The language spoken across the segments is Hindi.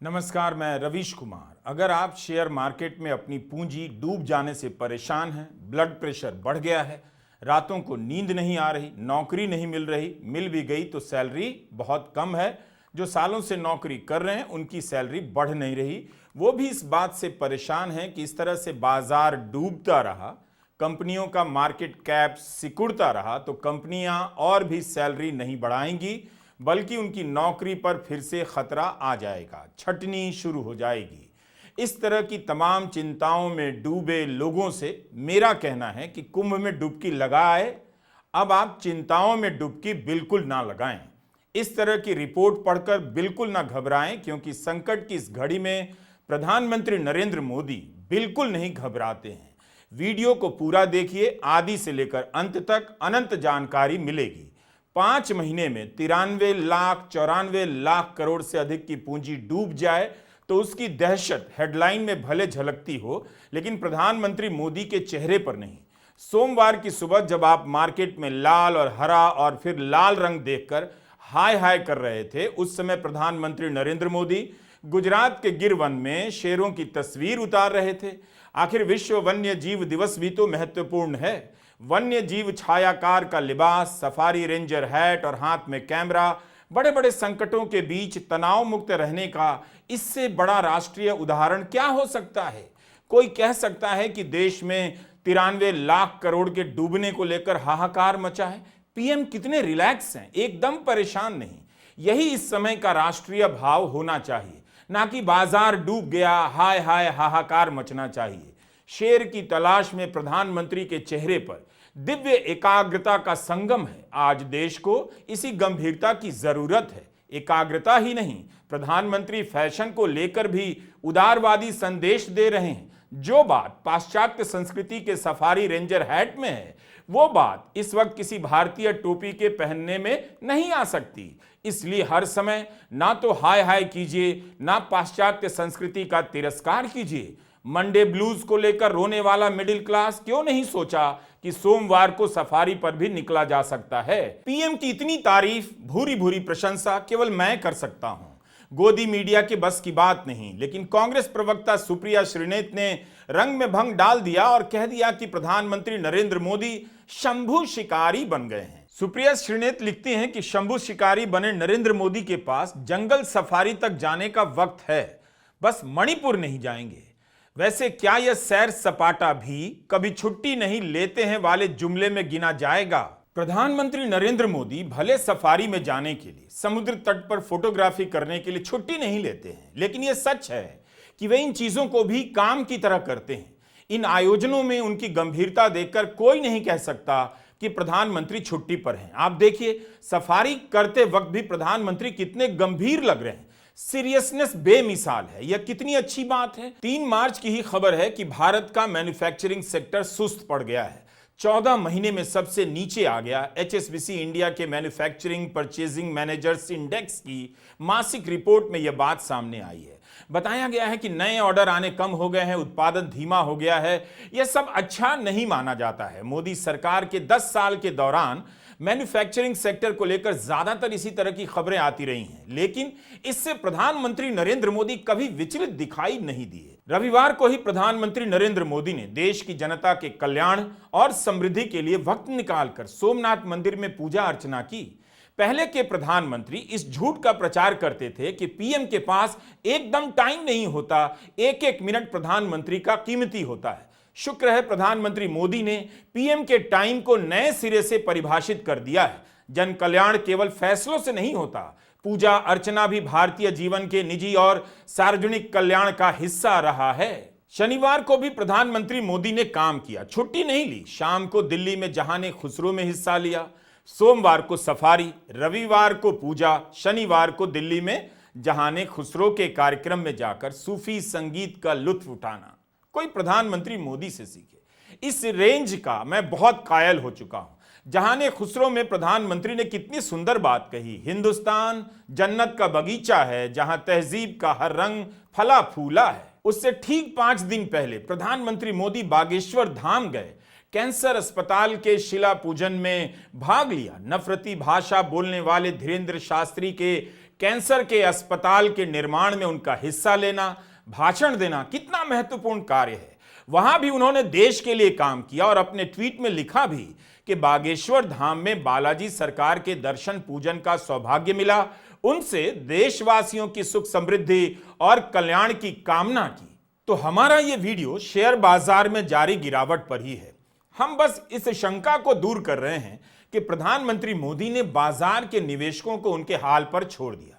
नमस्कार, मैं रवीश कुमार। अगर आप शेयर मार्केट में अपनी पूंजी डूब जाने से परेशान हैं, ब्लड प्रेशर बढ़ गया है, रातों को नींद नहीं आ रही, नौकरी नहीं मिल रही, मिल भी गई तो सैलरी बहुत कम है, जो सालों से नौकरी कर रहे हैं उनकी सैलरी बढ़ नहीं रही, वो भी इस बात से परेशान हैं कि इस तरह से बाजार डूबता रहा, कंपनियों का मार्केट कैप सिकुड़ता रहा तो कंपनियां और भी सैलरी नहीं बढ़ाएंगी, बल्कि उनकी नौकरी पर फिर से खतरा आ जाएगा, छटनी शुरू हो जाएगी। इस तरह की तमाम चिंताओं में डूबे लोगों से मेरा कहना है कि कुंभ में डुबकी लगाए, अब आप चिंताओं में डुबकी बिल्कुल ना लगाएं। इस तरह की रिपोर्ट पढ़कर बिल्कुल ना घबराएं, क्योंकि संकट की इस घड़ी में प्रधानमंत्री नरेंद्र मोदी बिल्कुल नहीं घबराते हैं। वीडियो को पूरा देखिए, आदि से लेकर अंत तक अनंत जानकारी मिलेगी। 5 महीने में 93 लाख करोड़ से अधिक की पूंजी डूब जाए तो उसकी दहशत हेडलाइन में भले झलकती हो, लेकिन प्रधानमंत्री मोदी के चेहरे पर नहीं। सोमवार की सुबह जब आप मार्केट में लाल और हरा और फिर लाल रंग देखकर हाय हाय कर रहे थे, उस समय प्रधानमंत्री नरेंद्र मोदी गुजरात के गिर वन में शेरों की तस्वीर उतार रहे थे। आखिर विश्व वन्य जीव दिवस भी तो महत्वपूर्ण है। वन्य जीव छायाकार का लिबास, सफारी रेंजर हैट और हाथ में कैमरा, बड़े बड़े संकटों के बीच तनाव मुक्त रहने का इससे बड़ा राष्ट्रीय उदाहरण क्या हो सकता है। कोई कह सकता है कि देश में 93 लाख करोड़ के डूबने को लेकर हाहाकार मचा है, पीएम कितने रिलैक्स हैं, एकदम परेशान नहीं। यही इस समय का राष्ट्रीय भाव होना चाहिए, ना कि बाजार डूब गया हाय हाय हाहाकार मचना चाहिए। शेर की तलाश में प्रधानमंत्री के चेहरे पर दिव्य एकाग्रता का संगम है। आज देश को इसी गंभीरता की जरूरत है। एकाग्रता ही नहीं, प्रधानमंत्री फैशन को लेकर भी उदारवादी संदेश दे रहे हैं। जो बात पाश्चात्य संस्कृति के सफारी रेंजर हैट में है, वो बात इस वक्त किसी भारतीय टोपी के पहनने में नहीं आ सकती। इसलिए हर समय ना तो हाय हाय कीजिए, ना पाश्चात्य संस्कृति का तिरस्कार कीजिए। मंडे ब्लूज को लेकर रोने वाला मिडिल क्लास क्यों नहीं सोचा कि सोमवार को सफारी पर भी निकला जा सकता है। पीएम की इतनी तारीफ, भूरी भूरी प्रशंसा केवल मैं कर सकता हूं। गोदी मीडिया के बस की बात नहीं, लेकिन कांग्रेस प्रवक्ता सुप्रिया श्रीनेत ने रंग में भंग डाल दिया और कह दिया कि प्रधानमंत्री नरेंद्र मोदी शंभू शिकारी बन गए हैं। सुप्रिया श्रीनेत लिखती हैं कि शंभू शिकारी बने नरेंद्र मोदी के पास जंगल सफारी तक जाने का वक्त है, बस मणिपुर नहीं जाएंगे। वैसे क्या यह सैर सपाटा भी कभी छुट्टी नहीं लेते हैं वाले जुमले में गिना जाएगा? प्रधानमंत्री नरेंद्र मोदी भले सफारी में जाने के लिए, समुद्र तट पर फोटोग्राफी करने के लिए छुट्टी नहीं लेते हैं, लेकिन यह सच है कि वे इन चीजों को भी काम की तरह करते हैं। इन आयोजनों में उनकी गंभीरता देखकर कोई नहीं कह सकता कि प्रधानमंत्री छुट्टी पर हैं। आप देखिए, सफारी करते वक्त भी प्रधानमंत्री कितने गंभीर लग रहे हैं। सीरियसनेस बेमिसाल है। यह कितनी अच्छी बात है। 3 मार्च की ही खबर है कि भारत का मैन्युफैक्चरिंग सेक्टर सुस्त पड़ गया है, 14 महीने में सबसे नीचे आ गया। HSBC इंडिया के मैन्युफैक्चरिंग परचेजिंग मैनेजर्स इंडेक्स की मासिक रिपोर्ट में यह बात सामने आई है। बताया गया है कि नए ऑर्डर आने कम हो गए हैं, उत्पादन धीमा हो गया है। यह सब अच्छा नहीं माना जाता है। मोदी सरकार के 10 साल के दौरान मैन्युफैक्चरिंग सेक्टर को लेकर ज्यादातर इसी तरह की खबरें आती रही हैं, लेकिन इससे प्रधानमंत्री नरेंद्र मोदी कभी विचलित दिखाई नहीं दिए। रविवार को ही प्रधानमंत्री नरेंद्र मोदी ने देश की जनता के कल्याण और समृद्धि के लिए वक्त निकालकर सोमनाथ मंदिर में पूजा अर्चना की। पहले के प्रधानमंत्री इस झूठ का प्रचार करते थे कि पीएम के पास एकदम टाइम नहीं होता, एक एक मिनट प्रधानमंत्री का कीमती होता है। शुक्र है प्रधानमंत्री मोदी ने पीएम के टाइम को नए सिरे से परिभाषित कर दिया है। जन कल्याण केवल फैसलों से नहीं होता, पूजा अर्चना भी भारतीय जीवन के निजी और सार्वजनिक कल्याण का हिस्सा रहा है। शनिवार को भी प्रधानमंत्री मोदी ने काम किया, छुट्टी नहीं ली। शाम को दिल्ली में जहाने खुसरो में हिस्सा लिया, सोमवार को सफारी, रविवार को पूजा, शनिवार को दिल्ली में जहाने खुसरो के कार्यक्रम में जाकर सूफी संगीत का लुत्फ उठाना। कोई प्रधानमंत्री मोदी से सीखे। इस रेंज का मैं बहुत कायल हो चुका हूं। जहाने खुसरो में प्रधानमंत्री ने कितनी सुंदर बात कही, हिंदुस्तान जन्नत का बगीचा है जहां तहजीब का हर रंग फला फूला है। उससे ठीक 5 दिन पहले प्रधानमंत्री मोदी बागेश्वर धाम गए, कैंसर अस्पताल के शिला पूजन में भाग लिया। नफरती भाषा बोलने वाले धीरेंद्र शास्त्री के कैंसर के अस्पताल के निर्माण में उनका हिस्सा लेना, भाषण देना कितना महत्वपूर्ण कार्य है। वहां भी उन्होंने देश के लिए काम किया और अपने ट्वीट में लिखा भी कि बागेश्वर धाम में बालाजी सरकार के दर्शन पूजन का सौभाग्य मिला, उनसे देशवासियों की सुख समृद्धि और कल्याण की कामना की। तो हमारा यह वीडियो शेयर बाजार में जारी गिरावट पर ही है। हम बस इस शंका को दूर कर रहे हैं कि प्रधानमंत्री मोदी ने बाजार के निवेशकों को उनके हाल पर छोड़ दिया।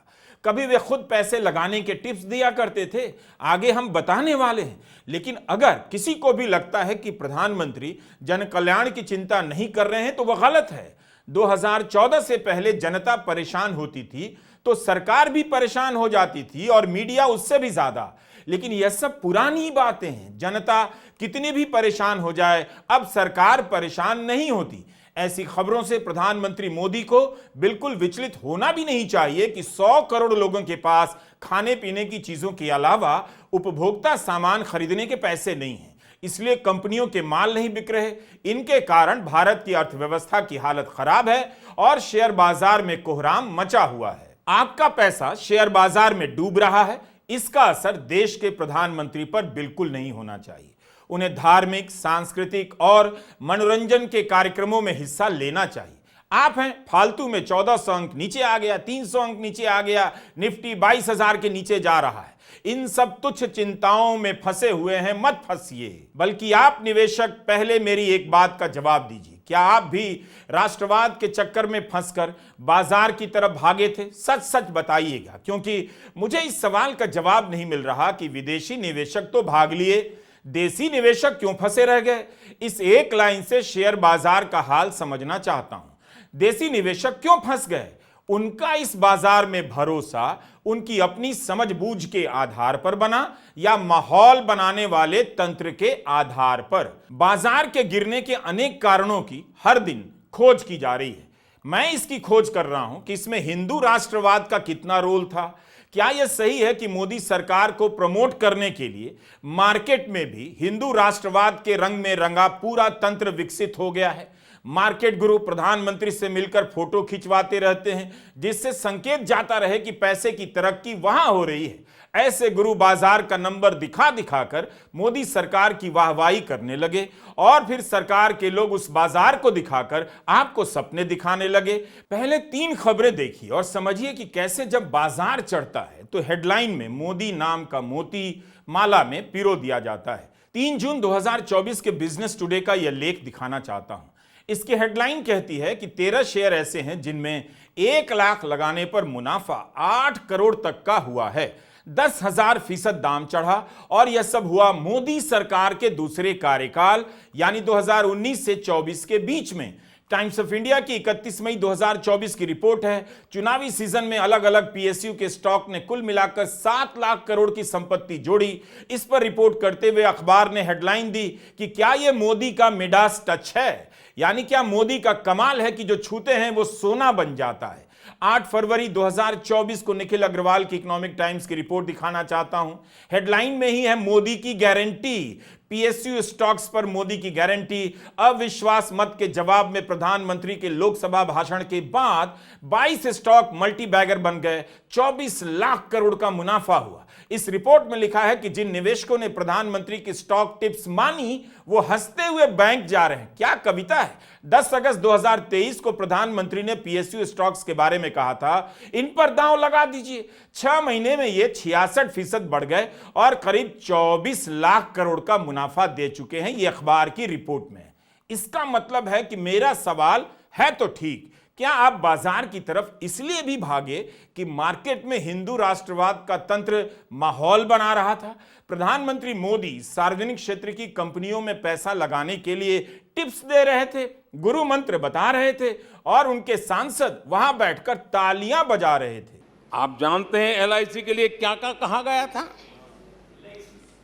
कभी वे खुद पैसे लगाने के टिप्स दिया करते थे, आगे हम बताने वाले हैं। लेकिन अगर किसी को भी लगता है कि प्रधानमंत्री जन कल्याण की चिंता नहीं कर रहे हैं तो वह गलत है। 2014 से पहले जनता परेशान होती थी तो सरकार भी परेशान हो जाती थी और मीडिया उससे भी ज्यादा। लेकिन यह सब पुरानी बातें हैं। जनता कितनी भी परेशान हो जाए, अब सरकार परेशान नहीं होती। ऐसी खबरों से प्रधानमंत्री मोदी को बिल्कुल विचलित होना भी नहीं चाहिए कि 100 करोड़ लोगों के पास खाने पीने की चीजों के अलावा उपभोक्ता सामान खरीदने के पैसे नहीं हैं। इसलिए कंपनियों के माल नहीं बिक रहे। इनके कारण भारत की अर्थव्यवस्था की हालत खराब है और शेयर बाजार में कोहराम मचा हुआ है। आपका पैसा शेयर बाजार में डूब रहा है, इसका असर देश के प्रधानमंत्री पर बिल्कुल नहीं होना चाहिए। उन्हें धार्मिक, सांस्कृतिक और मनोरंजन के कार्यक्रमों में हिस्सा लेना चाहिए। आप हैं फालतू में 1400 अंक नीचे आ गया, 300 अंक नीचे आ गया, निफ्टी 22,000 के नीचे जा रहा है। इन सब तुच्छ चिंताओं में फंसे हुए हैं, मत फंसिए। बल्कि आप निवेशक पहले मेरी एक बात का जवाब दीजिए, क्या आप भी राष्ट्रवाद के चक्कर में फंसकर बाजार की तरफ भागे थे? सच सच बताइएगा, क्योंकि मुझे इस सवाल का जवाब नहीं मिल रहा कि विदेशी निवेशक तो भाग लिए, देसी निवेशक क्यों फंसे रह गए। इस एक लाइन से शेयर बाजार का हाल समझना चाहता हूं। देसी निवेशक क्यों फंस गए? उनका इस बाजार में भरोसा उनकी अपनी समझबूझ के आधार पर बना या माहौल बनाने वाले तंत्र के आधार पर? बाजार के गिरने के अनेक कारणों की हर दिन खोज की जा रही है। मैं इसकी खोज कर रहा हूं कि इसमें हिंदू राष्ट्रवाद का कितना रोल था। क्या यह सही है कि मोदी सरकार को प्रमोट करने के लिए मार्केट में भी हिंदू राष्ट्रवाद के रंग में रंगा पूरा तंत्र विकसित हो गया है? मार्केट गुरु प्रधानमंत्री से मिलकर फोटो खिंचवाते रहते हैं, जिससे संकेत जाता रहे कि पैसे की तरक्की वहां हो रही है। ऐसे गुरु बाजार का नंबर दिखा दिखाकर मोदी सरकार की वाहवाही करने लगे और फिर सरकार के लोग उस बाजार को दिखाकर आपको सपने दिखाने लगे। पहले 3 खबरें देखिए और समझिए कि कैसे जब बाजार चढ़ता है तो हेडलाइन में मोदी नाम का मोती माला में पिरो दिया जाता है। 3 जून 2024 के बिजनेस टुडे का यह लेख दिखाना चाहता हूं। इसकी हेडलाइन कहती है कि 13 शेयर ऐसे हैं जिनमें 1 लाख लगाने पर मुनाफा 8 करोड़ तक का हुआ है। 10,000% दाम चढ़ा और यह सब हुआ मोदी सरकार के दूसरे कार्यकाल यानी 2019 से 24 के बीच में। टाइम्स ऑफ इंडिया की 31 मई 2024 की रिपोर्ट है। चुनावी सीजन में अलग अलग पीएसयू के स्टॉक ने कुल मिलाकर 7 लाख करोड़ की संपत्ति जोड़ी। इस पर रिपोर्ट करते हुए अखबार ने हेडलाइन दी कि क्या यह मोदी का मिडास टच है, यानी क्या मोदी का कमाल है कि जो छूते हैं वो सोना बन जाता है। 8 फरवरी 2024 को निखिल अग्रवाल की इकोनॉमिक टाइम्स की रिपोर्ट दिखाना चाहता हूं। हेडलाइन में ही है मोदी की गारंटी, पीएसयू स्टॉक्स पर मोदी की गारंटी। अविश्वास मत के जवाब में प्रधानमंत्री के लोकसभा भाषण के बाद 22 स्टॉक मल्टी बैगर बन गए। 24 लाख करोड़ का मुनाफा हुआ। इस रिपोर्ट में लिखा है कि जिन निवेशकों ने प्रधानमंत्री की स्टॉक टिप्स मानी वो हंसते हुए बैंक जा रहे हैं। क्या कविता है। 10 अगस्त 2023 को प्रधानमंत्री ने पीएसयू स्टॉक्स के बारे में कहा था, इन पर दांव लगा दीजिए। 6 महीने में ये 66% बढ़ गए और करीब 24 लाख करोड़ का मुनाफा दे चुके हैं, ये अखबार की रिपोर्ट में। इसका मतलब है कि मेरा सवाल है तो ठीक, क्या आप बाजार की तरफ इसलिए भी भागे कि मार्केट में हिंदू राष्ट्रवाद का तंत्र माहौल बना रहा था? प्रधानमंत्री मोदी सार्वजनिक क्षेत्र की कंपनियों में पैसा लगाने के लिए टिप्स दे रहे थे, गुरु मंत्र बता रहे थे और उनके सांसद वहां बैठकर तालियां बजा रहे थे। आप जानते हैं एलआईसी के लिए क्या क्या कहा गया था?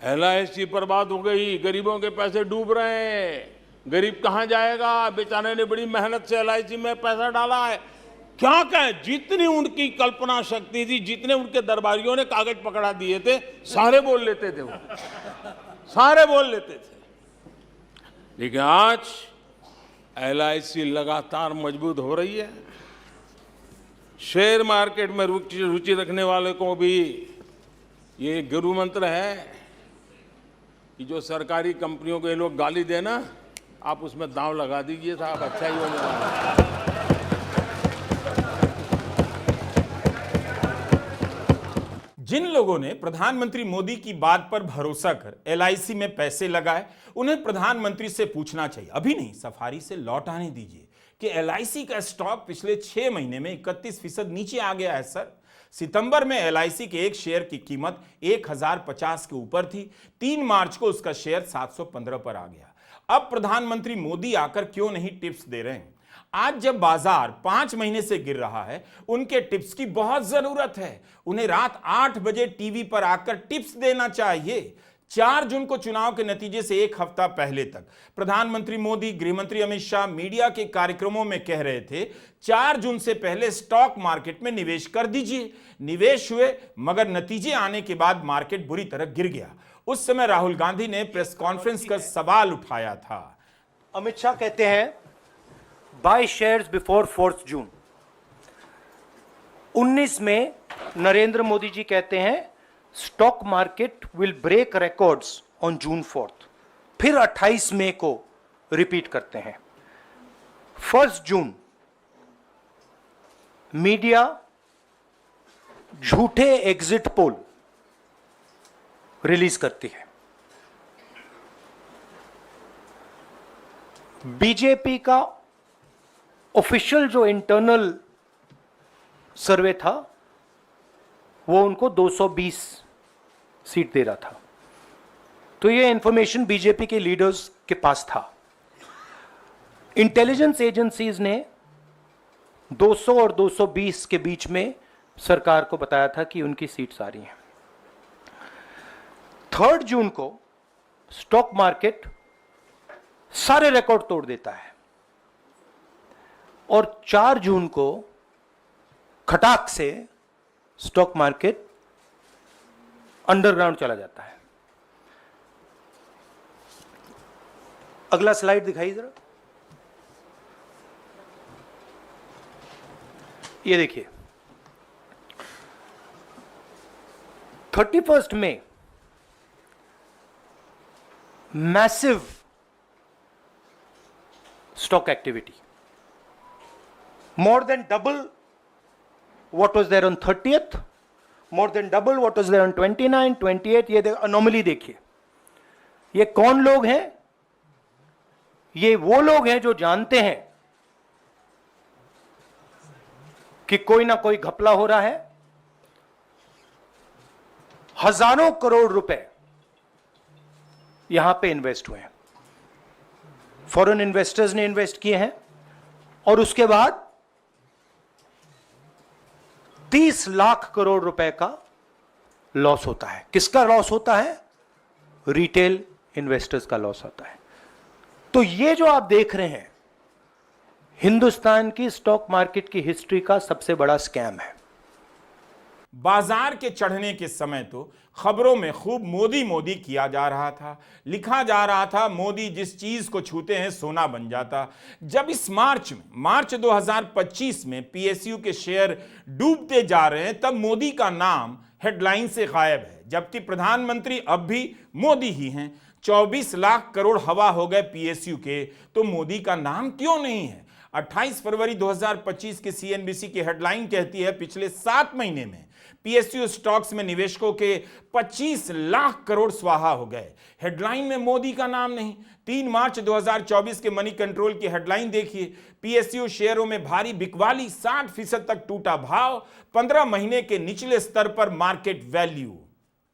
एलआईसी बर्बाद हो गई, गरीबों के पैसे डूब रहे हैं, गरीब कहां जाएगा, बेचारे ने बड़ी मेहनत से एलआईसी में पैसा डाला है। क्या कहें, जितनी उनकी कल्पना शक्ति थी, जितने उनके दरबारियों ने कागज पकड़ा दिए थे, सारे बोल लेते थे वो, सारे बोल लेते थे। लेकिन आज एलआईसी लगातार मजबूत हो रही है। शेयर मार्केट में रुचि रखने वाले को भी ये गुरु मंत्र है कि जो सरकारी कंपनियों को ये लोग गाली देना, आप उसमें दांव लगा दीजिए साहब, अच्छा ही होने वाला है। जिन लोगों ने प्रधानमंत्री मोदी की बात पर भरोसा कर एलआईसी में पैसे लगाए, उन्हें प्रधानमंत्री से पूछना चाहिए, अभी नहीं सफारी से लौट आने दीजिए कि एलआईसी का स्टॉक पिछले 6 महीने में 31% नीचे आ गया है सर। सितंबर में एलआईसी के एक शेयर की कीमत 1050 के ऊपर थी। 3 मार्च को उसका शेयर 715 पर आ गया। अब प्रधानमंत्री मोदी आकर क्यों नहीं टिप्स दे रहे हैं? आज जब बाजार 5 महीने से गिर रहा है, उनके टिप्स की बहुत जरूरत है। उन्हें रात 8 बजे टीवी पर आकर टिप्स देना चाहिए। 4 जून को चुनाव के नतीजे से एक हफ्ता पहले तक प्रधानमंत्री मोदी, गृहमंत्री अमित शाह मीडिया के कार्यक्रमों में कह रहे थे 4 जून से पहले स्टॉक मार्केट में निवेश कर दीजिए। निवेश हुए, मगर नतीजे आने के बाद मार्केट बुरी तरह गिर गया। उस समय राहुल गांधी ने प्रेस कॉन्फ्रेंस कर सवाल उठाया था। अमित शाह कहते हैं बाय शेयर्स बिफोर 4 जून। 19 में नरेंद्र मोदी जी कहते हैं stock market will break records on June 4। फिर 28 मई को रिपीट करते हैं। 1 जून मीडिया झूठे एग्जिट पोल रिलीज करती है। बीजेपी का ऑफिशियल जो इंटरनल सर्वे था वो उनको 220 सीट दे रहा था। तो ये इंफॉर्मेशन बीजेपी के लीडर्स के पास था। इंटेलिजेंस एजेंसीज ने 200 और 220 के बीच में सरकार को बताया था कि उनकी सीट्स आ रही हैं। 3 जून को स्टॉक मार्केट सारे रिकॉर्ड तोड़ देता है और 4 जून को खटाक से स्टॉक मार्केट अंडरग्राउंड चला जाता है। अगला स्लाइड दिखाइए जरा। ये देखिए 31 मई massive stock activity, more than double what was there on 30th, more than double what was there on 29, 28। ये अनोमली देखिए। ये कौन लोग हैं? ये वो लोग हैं जो जानते हैं कि कोई ना कोई घपला हो रहा है। हजारों करोड़ रुपए यहां पे इन्वेस्ट हुए हैं, फॉरेन इन्वेस्टर्स ने इन्वेस्ट किए हैं और उसके बाद 30 लाख करोड़ रुपए का लॉस होता है। किसका लॉस होता है? रिटेल इन्वेस्टर्स का लॉस होता है। तो ये जो आप देख रहे हैं हिंदुस्तान की स्टॉक मार्केट की हिस्ट्री का सबसे बड़ा स्कैम है। बाजार के चढ़ने के समय तो खबरों में खूब मोदी मोदी किया जा रहा था, लिखा जा रहा था मोदी जिस चीज को छूते हैं सोना बन जाता। जब इस मार्च 2025 में पीएसयू के शेयर डूबते जा रहे हैं, तब मोदी का नाम हेडलाइन से गायब है, जबकि प्रधानमंत्री अब भी मोदी ही हैं। 24 लाख करोड़ हवा हो गए पीएसयू के, तो मोदी का नाम क्यों नहीं है? 28 फरवरी 2025 की सीएनबीसी की हेडलाइन कहती है पिछले 7 महीने में पीएसयू स्टॉक्स में निवेशकों के 25 लाख करोड़ स्वाहा हो गए। हेडलाइन में मोदी का नाम नहीं। 3 मार्च 2024 के मनी कंट्रोल की हेडलाइन देखिए, पीएसयू शेयरों में भारी बिकवाली, 60% तक टूटा भाव, 15 महीने के निचले स्तर पर मार्केट वैल्यू।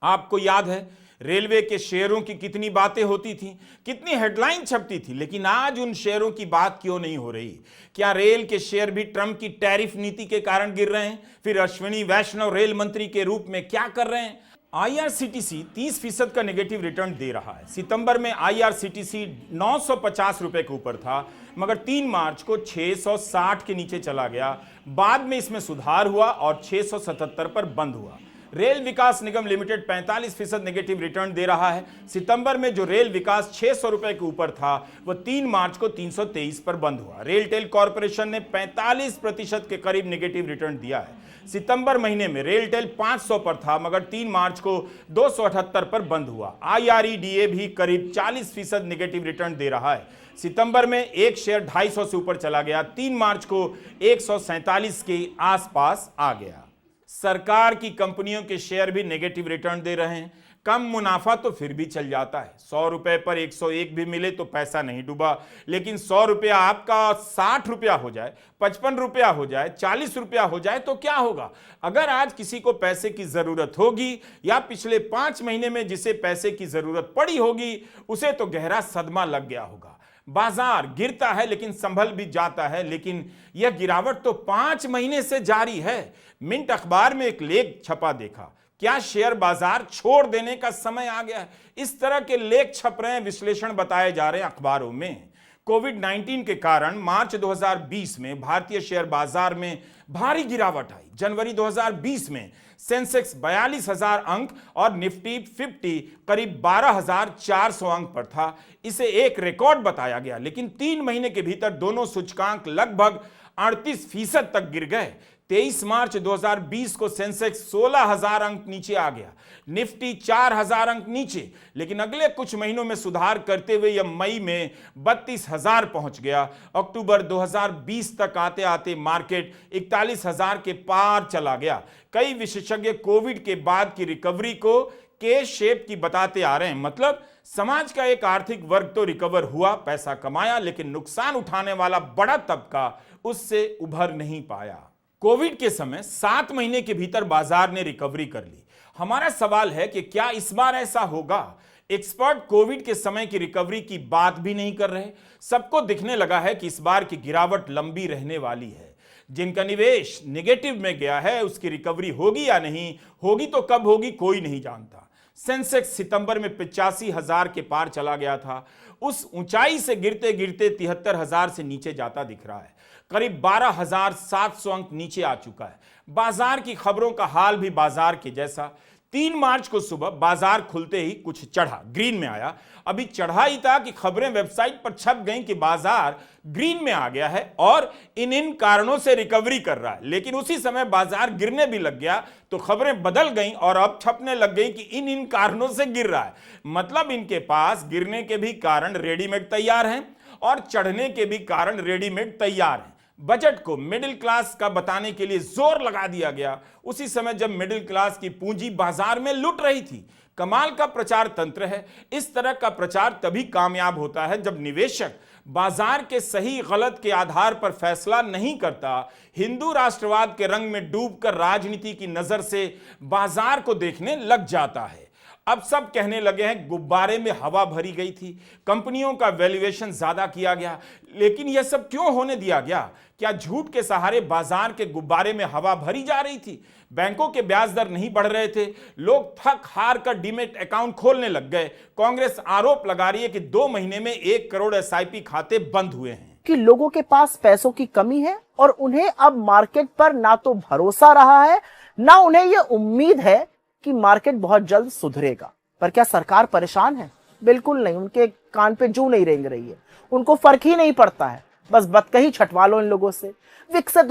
आपको याद है रेलवे के शेयरों की कितनी बातें होती थी, कितनी हेडलाइन छपती थी, लेकिन आज उन शेयरों की बात क्यों नहीं हो रही? क्या रेल के शेयर भी ट्रंप की टैरिफ नीति के कारण गिर रहे हैं? फिर अश्विनी वैष्णव रेल मंत्री के रूप में क्या कर रहे हैं? आईआरसीटीसी 30% का नेगेटिव रिटर्न दे रहा है। सितंबर में आईआरसीटीसी 950 रुपए के ऊपर था, मगर 3 मार्च को 660 के नीचे चला गया। बाद में इसमें सुधार हुआ और 677 पर बंद हुआ। रेल विकास निगम लिमिटेड 45% नेगेटिव रिटर्न दे रहा है। सितंबर में जो रेल विकास 600 रुपए के ऊपर था वह 3 मार्च को 323 पर बंद हुआ। रेलटेल कॉर्पोरेशन ने 45% के करीब नेगेटिव रिटर्न दिया है। सितंबर महीने में रेलटेल 500 पर था मगर 3 मार्च को 278 पर बंद हुआ। IREDA भी करीब 40% नेगेटिव रिटर्न दे रहा है। सितंबर में एक शेयर 250 से ऊपर चला गया, 3 मार्च को 147 के आसपास आ गया। सरकार की कंपनियों के शेयर भी नेगेटिव रिटर्न दे रहे हैं। कम मुनाफा तो फिर भी चल जाता है, 100 रुपए पर 101 भी मिले तो पैसा नहीं डूबा, लेकिन 100 रुपया आपका 60 रुपया हो जाए, 55 रुपया हो जाए, 40 रुपया हो जाए तो क्या होगा? अगर आज किसी को पैसे की जरूरत होगी या पिछले 5 महीने में जिसे पैसे की जरूरत पड़ी होगी उसे तो गहरा सदमा लग गया होगा। बाजार गिरता है लेकिन संभल भी जाता है, लेकिन यह गिरावट तो 5 महीने से जारी है। मिंट अखबार में एक लेख छपा देखा, क्या शेयर बाजार छोड़ देने का समय आ गया है? इस तरह के लेख छप रहे हैं, विश्लेषण बताए जा रहे हैं अखबारों में। कोविड-19 के कारण मार्च 2020 में भारतीय शेयर बाजार में भारी गिरावट आई। जनवरी 2020 में सेंसेक्स 42,000 अंक और निफ्टी 50 करीब 12,400 अंक पर था। इसे एक रिकॉर्ड बताया गया, लेकिन 3 महीने के भीतर दोनों सूचकांक लगभग 38% तक गिर गए। 23 मार्च 2020 को सेंसेक्स 16,000 अंक नीचे आ गया, निफ्टी 4,000 अंक नीचे, लेकिन अगले कुछ महीनों में सुधार करते हुए यह मई में 32,000 पहुंच गया। अक्टूबर 2020 तक आते आते मार्केट 41,000 के पार चला गया। कई विशेषज्ञ कोविड के बाद की रिकवरी को के शेप की बताते आ रहे हैं, मतलब समाज का एक आर्थिक वर्ग तो रिकवर हुआ, पैसा कमाया, लेकिन नुकसान उठाने वाला बड़ा तबका उससे उभर नहीं पाया। कोविड के समय 7 महीने के भीतर बाजार ने रिकवरी कर ली। हमारा सवाल है कि क्या इस बार ऐसा होगा? एक्सपर्ट कोविड के समय की रिकवरी की बात भी नहीं कर रहे। सबको दिखने लगा है कि इस बार की गिरावट लंबी रहने वाली है। जिनका निवेश नेगेटिव में गया है उसकी रिकवरी होगी या नहीं होगी तो कब होगी कोई नहीं जानता। सेंसेक्स सितंबर में 85,000 के पार चला गया था, उस ऊंचाई से गिरते गिरते 73,000 से नीचे जाता दिख रहा है। करीब 12,700 अंक नीचे आ चुका है। बाजार की खबरों का हाल भी बाजार के जैसा। 3 मार्च को सुबह बाजार खुलते ही कुछ चढ़ा, ग्रीन में आया। अभी चढ़ा ही था कि खबरें वेबसाइट पर छप गईं कि बाजार ग्रीन में आ गया है और इन कारणों से रिकवरी कर रहा है। लेकिन उसी समय बाजार गिरने भी लग गया तो खबरें बदल गईं और अब छपने लग गई कि इन कारणों से गिर रहा है। मतलब इनके पास गिरने के भी कारण रेडीमेड तैयार हैं और चढ़ने के भी कारण रेडीमेड तैयार हैं। बजट को मिडिल क्लास का बताने के लिए जोर लगा दिया गया, उसी समय जब मिडिल क्लास की पूंजी बाजार में लुट रही थी। कमाल का प्रचार तंत्र है। इस तरह का प्रचार तभी कामयाब होता है जब निवेशक बाजार के सही गलत के आधार पर फैसला नहीं करता, हिंदू राष्ट्रवाद के रंग में डूबकर राजनीति की नजर से बाजार को देखने लग जाता है। अब सब कहने लगे हैं गुब्बारे में हवा भरी गई थी, कंपनियों का वैल्यूएशन ज्यादा किया गया, लेकिन यह सब क्यों होने दिया गया? क्या झूठ के सहारे बाजार के गुब्बारे में हवा भरी जा रही थी? बैंकों के ब्याज दर नहीं बढ़ रहे थे, लोग थक हार कर डीमेट अकाउंट खोलने लग गए। कांग्रेस आरोप लगा रही है कि 2 महीने में 1 करोड़ SIP खाते बंद हुए हैं। कि लोगों के पास पैसों की कमी है और उन्हें अब मार्केट पर ना तो भरोसा रहा है, ना उन्हें यह उम्मीद है कि मार्केट बहुत जल्द सुधरेगा। पर क्या सरकार परेशान है? बिल्कुल नहीं, उनके कान पे जूं नहीं रेंग रही है, उनको फर्क ही नहीं पड़ता है। बस बदकही छटवा लो इन लोगों से, विकसित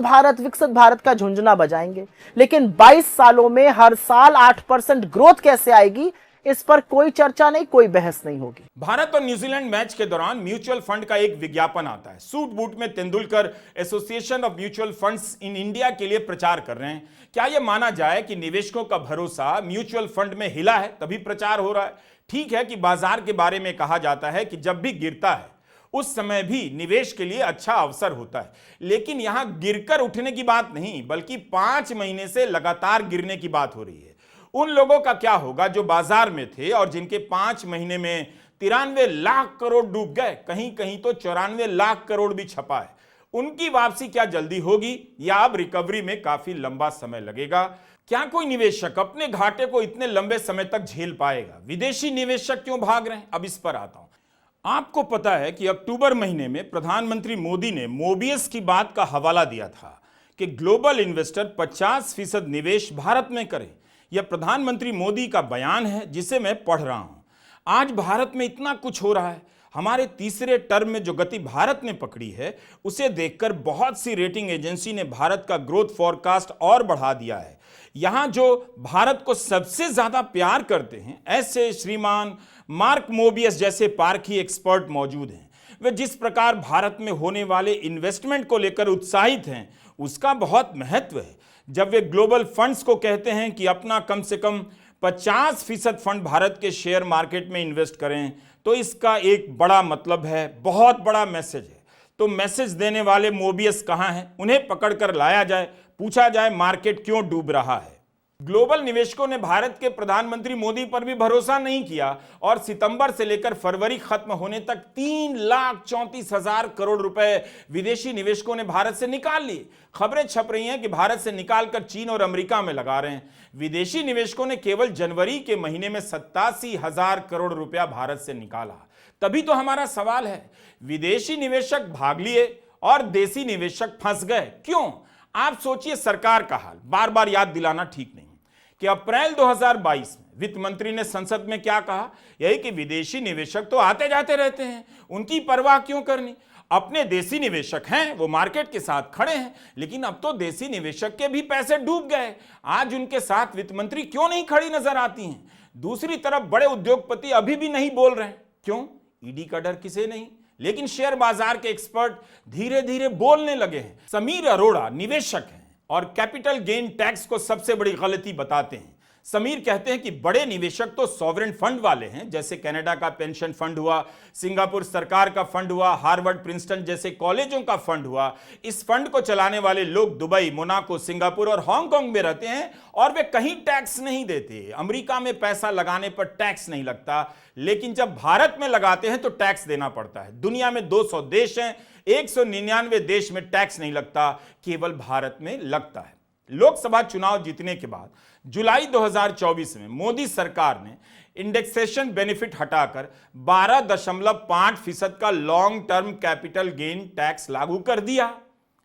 भारत का झुंझुना बजाएंगे, लेकिन 22 सालों में हर साल 8% ग्रोथ कैसे आएगी, इस पर कोई चर्चा नहीं, कोई बहस नहीं होगी। भारत और न्यूजीलैंड मैच के दौरान म्यूचुअल फंड का एक विज्ञापन आता है। सूट बूट में Tendulkar association of mutual funds in India के लिए प्रचार कर रहे हैं। क्या यह माना जाए कि निवेशकों का भरोसा म्यूचुअल फंड में हिला है तभी प्रचार हो रहा है? ठीक है कि बाजार के बारे में कहा जाता है कि जब भी गिरता है उस समय भी निवेश के लिए अच्छा अवसर होता है, लेकिन यहां गिरकर उठने की बात नहीं बल्कि 5 महीने से लगातार गिरने की बात हो रही है। उन लोगों का क्या होगा जो बाजार में थे और जिनके 5 महीने में 93 लाख करोड़ डूब गए, कहीं कहीं तो 94 लाख करोड़ भी छपा है। उनकी वापसी क्या जल्दी होगी या अब रिकवरी में काफी लंबा समय लगेगा? क्या कोई निवेशक अपने घाटे को इतने लंबे समय तक झेल पाएगा? विदेशी निवेशक क्यों भाग रहे हैं? अब इस पर आता हूं। आपको पता है कि अक्टूबर महीने में प्रधानमंत्री मोदी ने मोबियस की बात का हवाला दिया था कि ग्लोबल इन्वेस्टर 50% निवेश भारत में करें। यह प्रधानमंत्री मोदी का बयान है जिसे मैं पढ़ रहा हूं। आज भारत में इतना कुछ हो रहा है, हमारे तीसरे टर्म में जो गति भारत ने पकड़ी है उसे देखकर बहुत सी रेटिंग एजेंसी ने भारत का ग्रोथ फोरकास्ट और बढ़ा दिया है। यहां जो भारत को सबसे ज्यादा प्यार करते हैं ऐसे श्रीमान मार्क मोबियस जैसे पारखी एक्सपर्ट मौजूद हैं। वे जिस प्रकार भारत में होने वाले इन्वेस्टमेंट को लेकर उत्साहित हैं उसका बहुत महत्व है। जब वे ग्लोबल फंड्स को कहते हैं कि अपना कम से कम 50% फंड भारत के शेयर मार्केट में इन्वेस्ट करें तो इसका एक बड़ा मतलब है, बहुत बड़ा मैसेज है। तो मैसेज देने वाले मोबियस कहां हैं? उन्हें पकड़कर लाया जाए, पूछा जाए मार्केट क्यों डूब रहा है। ग्लोबल निवेशकों ने भारत के प्रधानमंत्री मोदी पर भी भरोसा नहीं किया और सितंबर से लेकर फरवरी खत्म होने तक 3,34,000 करोड़ रुपए विदेशी निवेशकों ने भारत से निकाल लिए। खबरें छप रही हैं कि भारत से निकालकर चीन और अमेरिका में लगा रहे हैं। विदेशी निवेशकों ने केवल जनवरी के महीने में 87,000 करोड़ रुपया भारत से निकाला। तभी तो हमारा सवाल है, विदेशी निवेशक भाग लिए और देसी निवेशक फंस गए, क्यों? आप सोचिए सरकार का हाल, बार बार याद दिलाना ठीक नहीं कि अप्रैल 2022 में वित्त मंत्री ने संसद में क्या कहा, यही कि विदेशी निवेशक तो आते जाते रहते हैं, उनकी परवाह क्यों करनी। अपने देसी निवेशक हैं, वो मार्केट के साथ खड़े हैं, लेकिन अब तो देसी निवेशक के भी पैसे डूब गए। आज उनके साथ वित्त मंत्री क्यों नहीं खड़ी नजर आती हैं? दूसरी तरफ बड़े उद्योगपति अभी भी नहीं बोल रहे हैं, क्यों? ईडी का डर किसे नहीं, लेकिन शेयर बाजार के एक्सपर्ट धीरे धीरे बोलने लगे हैं। समीर अरोड़ा निवेशक हैं और कैपिटल गेन टैक्स को सबसे बड़ी गलती बताते हैं। समीर कहते हैं कि बड़े निवेशक तो सॉवरेन फंड वाले हैं, जैसे कनाडा का पेंशन फंड हुआ, सिंगापुर सरकार का फंड हुआ, हार्वर्ड प्रिंसटन जैसे कॉलेजों का फंड हुआ। इस फंड को चलाने वाले लोग दुबई, मोनाको, सिंगापुर और हांगकांग में रहते हैं और वे कहीं टैक्स नहीं देते। अमेरिका में पैसा लगाने पर टैक्स नहीं लगता, लेकिन जब भारत में लगाते हैं तो टैक्स देना पड़ता है। दुनिया में 200 देश हैं, 199 देश में टैक्स नहीं लगता, केवल भारत में लगता है। लोकसभा चुनाव जीतने के बाद जुलाई 2024 में मोदी सरकार ने इंडेक्सेशन बेनिफिट हटाकर 12.5% का long term capital gain tax लागू कर दिया।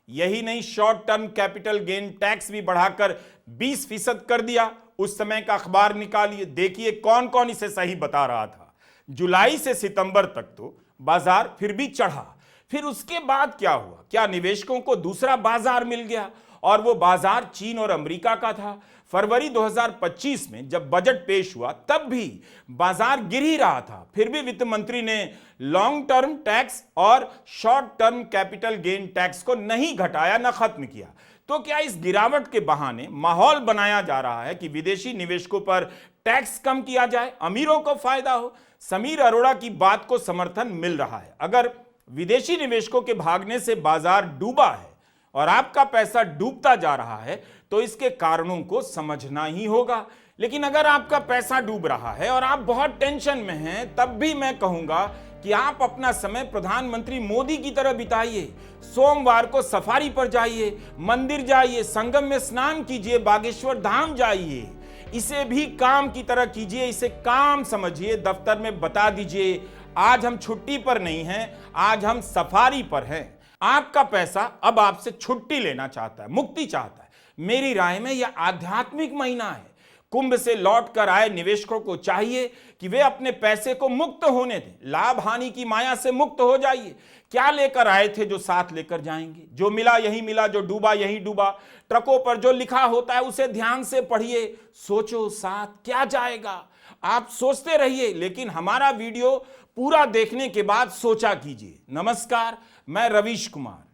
यही नहीं, short term capital gain tax भी बढ़ाकर 20% कर दिया। उस समय का अखबार निकालिए, देखिए कौन कौन इसे सही बता रहा था। जुलाई से सितंबर तक तो बाजार फिर भी चढ़ा, फिर उसके बाद क्या हुआ? क्या निवेशकों को दूसरा बाजार मिल गया और वो बाजार चीन और अमेरिका का था। फरवरी 2025 में जब बजट पेश हुआ तब भी बाजार गिर ही रहा था, फिर भी वित्त मंत्री ने लॉन्ग टर्म टैक्स और short term capital gain tax को नहीं घटाया, न खत्म किया। तो क्या इस गिरावट के बहाने माहौल बनाया जा रहा है कि विदेशी निवेशकों पर टैक्स कम किया जाए, अमीरों को फायदा हो? समीर अरोड़ा की बात को समर्थन मिल रहा है। अगर विदेशी निवेशकों के भागने से बाजार डूबा है और आपका पैसा डूबता जा रहा है तो इसके कारणों को समझना ही होगा। लेकिन अगर आपका पैसा डूब रहा है और आप बहुत टेंशन में हैं, तब भी मैं कहूंगा कि आप अपना समय प्रधानमंत्री मोदी की तरह बिताइए। सोमवार को सफारी पर जाइए, मंदिर जाइए, संगम में स्नान कीजिए, बागेश्वर धाम जाइए। इसे भी काम की तरह कीजिए, इसे काम समझिए। दफ्तर में बता दीजिए आज हम छुट्टी पर नहीं हैं, आज हम सफारी पर हैं। आपका पैसा अब आपसे छुट्टी लेना चाहता है, मुक्ति चाहता है। मेरी राय में यह आध्यात्मिक महीना है। कुंभ से लौट कर आए निवेशकों को चाहिए कि वे अपने पैसे को मुक्त होने दें, लाभ हानि की माया से मुक्त हो जाइए। क्या लेकर आए थे जो साथ लेकर जाएंगे? जो मिला यही मिला, जो डूबा यही डूबा। ट्रकों पर जो लिखा होता है उसे ध्यान से पढ़िए, सोचो साथ क्या जाएगा। आप सोचते रहिए, लेकिन हमारा वीडियो पूरा देखने के बाद सोचा कीजिए। नमस्कार, मैं रवीश कुमार।